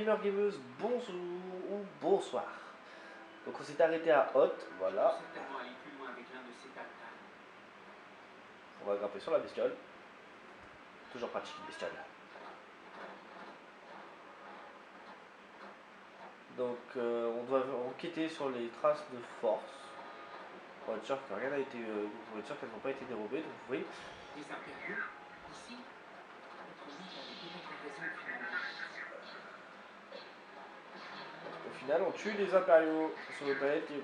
gamers, gameuses, bonjour ou bonsoir. Donc on s'est arrêté à Hot, voilà. On va grimper sur la bestiole. Toujours pratique une bestiole. Donc on doit enquêter sur les traces de force. Pour être sûr que rien n'a été. Pour être sûr qu'elles n'ont pas été dérobées. Donc vous voyez. Les impériaux aussi. Notre mythe avait peut-être raison finalement. Au final, on tue les impériaux sur le planète et.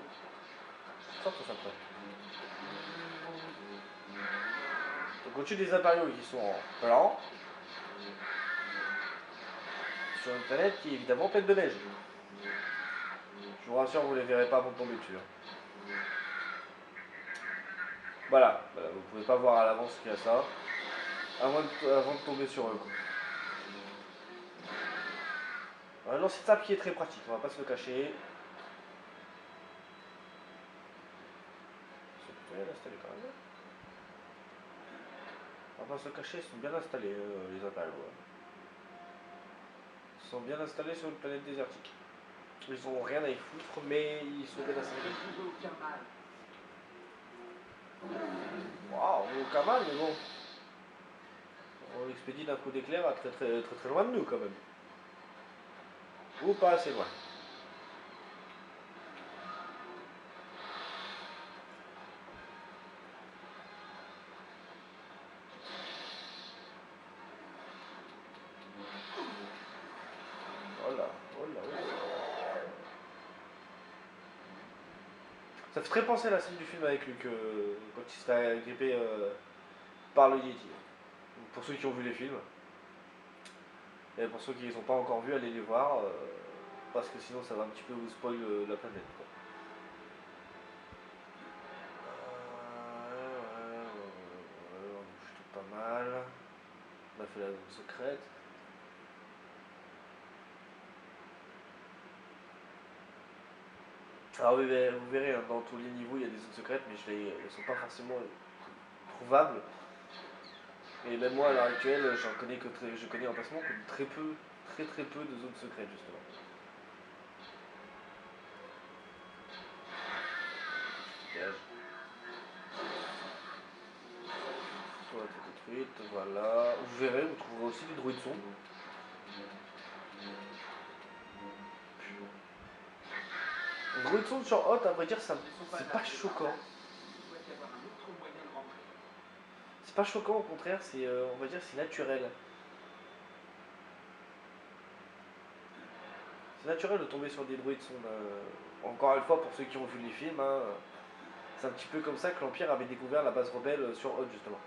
Sorte ça après. Donc on tue des impériaux qui sont en blanc. Sur une planète qui est évidemment pleine de neige. Je vous rassure, vous ne les verrez pas avant de tomber dessus. Voilà, vous pouvez pas voir à l'avance qu'il y a ça. Avant de tomber sur eux. Alors c'est ça qui est très pratique, on va pas se le cacher. C'est plutôt bien installé quand même. On va pas se le cacher, ils sont bien installés les impériaux. Ils sont bien installés sur une planète désertique. Ils ont rien à y foutre, mais ils sont bien installés. Waouh, on est aucun mal, mais bon. On expédie d'un coup d'éclair à très loin de nous quand même. Ou pas assez loin. Ça fait très penser à la scène du film avec Luke quand il se fait agripper par le Yeti. Pour ceux qui ont vu les films. Et pour ceux qui ne les ont pas encore vus, allez les voir. Parce que sinon ça va un petit peu vous spoil la planète. Quoi. On bouge tout pas mal. On a fait la zone secrète. Alors oui, vous verrez, hein, dans tous les niveaux il y a des zones secrètes, mais elles ne sont pas forcément trouvables. Et même moi à l'heure actuelle, je connais en passement que très peu de zones secrètes justement. Toi t'es détruite, voilà. Vous verrez, vous trouverez aussi des druides sombres. Druides sombres sur Hot, à vrai dire, c'est pas choquant. C'est pas choquant, au contraire, c'est, on va dire, c'est naturel. C'est naturel de tomber sur des druides sombres. Encore une fois, pour ceux qui ont vu les films, hein, c'est un petit peu comme ça que l'Empire avait découvert la base rebelle sur Hot, justement.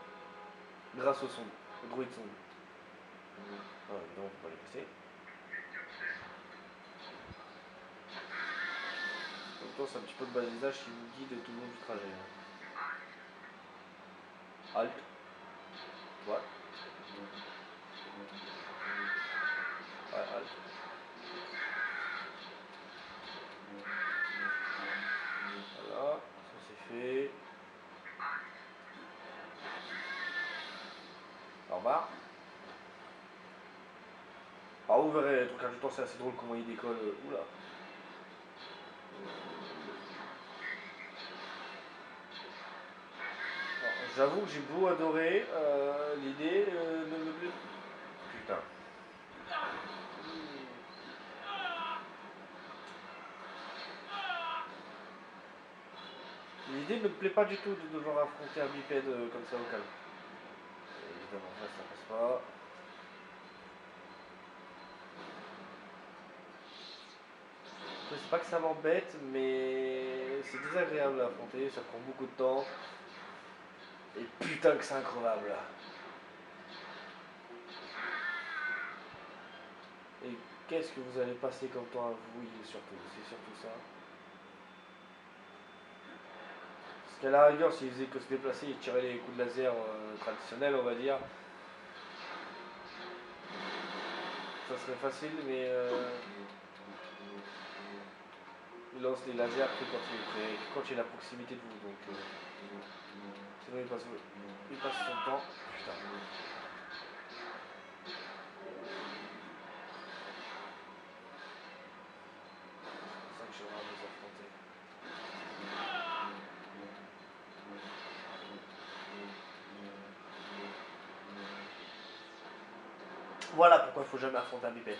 Grâce aux sombres, aux druides sombres. Ah, évidemment, on peut pas les passer. En même temps, c'est un petit peu de balisage qui vous guide tout le long du trajet. Halt. Ouais. Ouais, halt. Voilà, ça c'est fait. Au revoir. Alors vous verrez, les trucs ajoutants, c'est assez drôle comment il décolle. Oula. J'avoue que j'ai beau adorer, l'idée ne me plaît. Putain. L'idée ne me plaît pas du tout de devoir affronter un bipède comme ça au calme. Évidemment, là ça passe pas. C'est pas que ça m'embête, mais c'est désagréable à affronter, ça prend beaucoup de temps. Et putain que c'est increvable. Et qu'est-ce que vous allez passer comme temps à vous, surtout, c'est surtout ça. Parce qu'à la rigueur, s'il faisait que se déplacer, il tirait les coups de laser traditionnels, on va dire. Ça serait facile, mais il lance les lasers que quand il est à proximité de vous. Donc, sinon, il passe son temps. Putain. Voilà pourquoi il faut jamais affronter un bipède.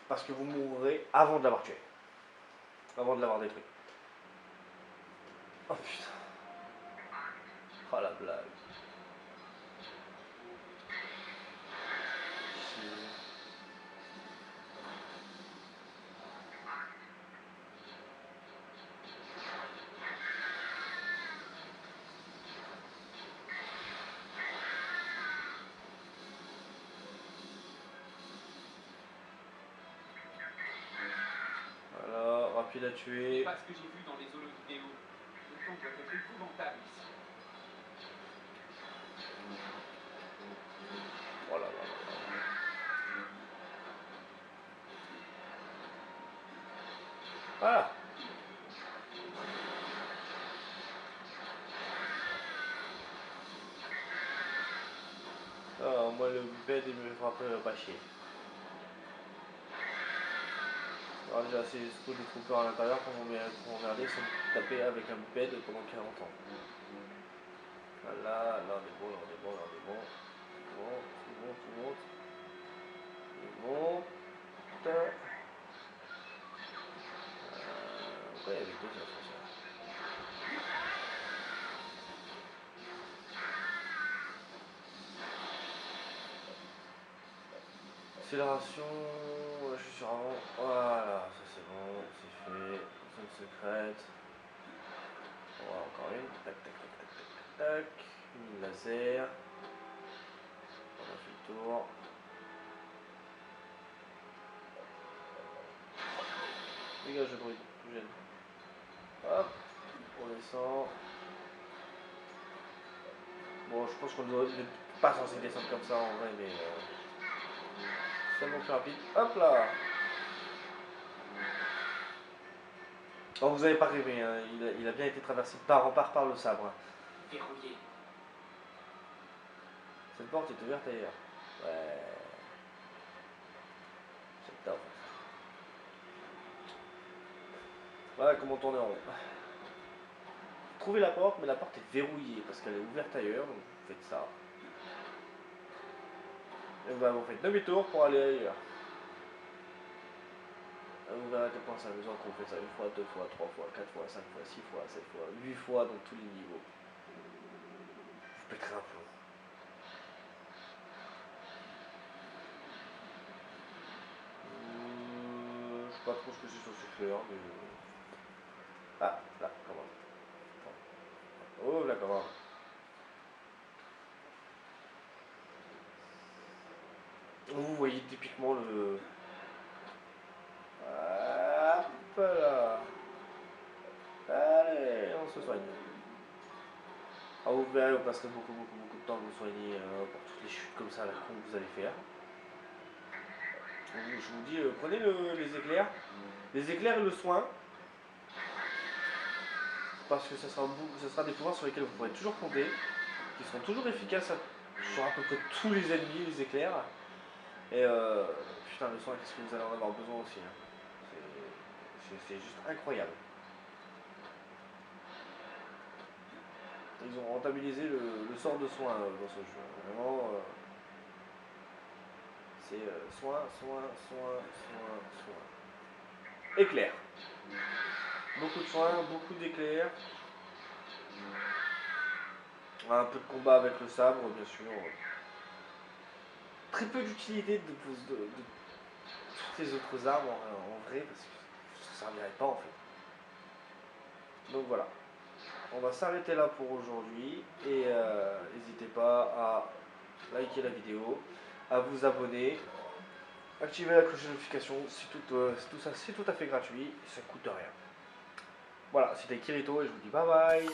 Parce que vous mourrez avant de l'avoir tué. Avant de l'avoir détruit. Oh putain. Oh la blague. Voilà, rapide à tuer. Pas ce que j'ai vu dans les holo-vidéos. Le temps doit être épouvantable ici. Voilà. Voilà. Ah, moi le bed il me fera pas chier. Alors déjà c'est surtout des troopers à l'intérieur pour m'emmerder sans me taper avec un bed pendant 40 ans. Voilà, là on est bon, là on est bon, là on est bon. Tu montes. Tu montes. Pourquoi il y avait deux ascenseurs? Accélération, je suis sur avant. Voilà, ça c'est bon, c'est fait. Zone secrète. On va encore une. Tac. Mine laser. On a fait le tour. Dégage le bruit, tout gêne. Hop, on descend. Bon, je pense qu'on n'est pas censé descendre comme ça en vrai, mais seulement plus rapide. Hop là. Oh, vous avez pas rêvé, hein. Il a bien été traversé par rempart par le sabre. Hein. Verrouillé. Cette porte est ouverte ailleurs. Ouais. C'est top. Voilà comment tourner en rond. Trouvez la porte, mais la porte est verrouillée parce qu'elle est ouverte ailleurs, donc vous faites ça. Et vous faites demi-tour pour aller ailleurs. Vous verrez à quel point c'est amusant qu'on fait ça une fois, deux fois, trois fois, quatre fois, cinq fois, six fois, sept fois, 8 fois dans tous les niveaux. Vous péterez un plomb. Je sais pas trop ce que c'est sur ce fleur, mais... Ah, là, comment? Oh, là, comment? Vous voyez typiquement le... Hop là. Allez, on se soigne. Ah, vous verrez, on passerait beaucoup de temps à vous soigner pour toutes les chutes comme ça là, que vous allez faire. Je vous dis, prenez les éclairs. Les éclairs et le soin. Parce que ce sera des pouvoirs sur lesquels vous pourrez toujours compter. Qui seront toujours efficaces sur à peu près tous les ennemis, les éclairs. Et putain, le soin, qu'est-ce que vous allez en avoir besoin aussi. Hein. C'est juste incroyable. Ils ont rentabilisé le sort de soin dans ce jeu. Vraiment, c'est soin. Éclair. Beaucoup de soins, beaucoup d'éclairs. Un peu de combat avec le sabre, bien sûr. Très peu d'utilité de toutes les autres armes en vrai, parce que ça ne servirait pas en fait. Donc voilà. On va s'arrêter là pour aujourd'hui. Et n'hésitez pas à liker la vidéo, à vous abonner, activer la cloche de notification, tout ça c'est tout à fait gratuit, ça coûte rien. Voilà, c'était Kirito et je vous dis bye bye.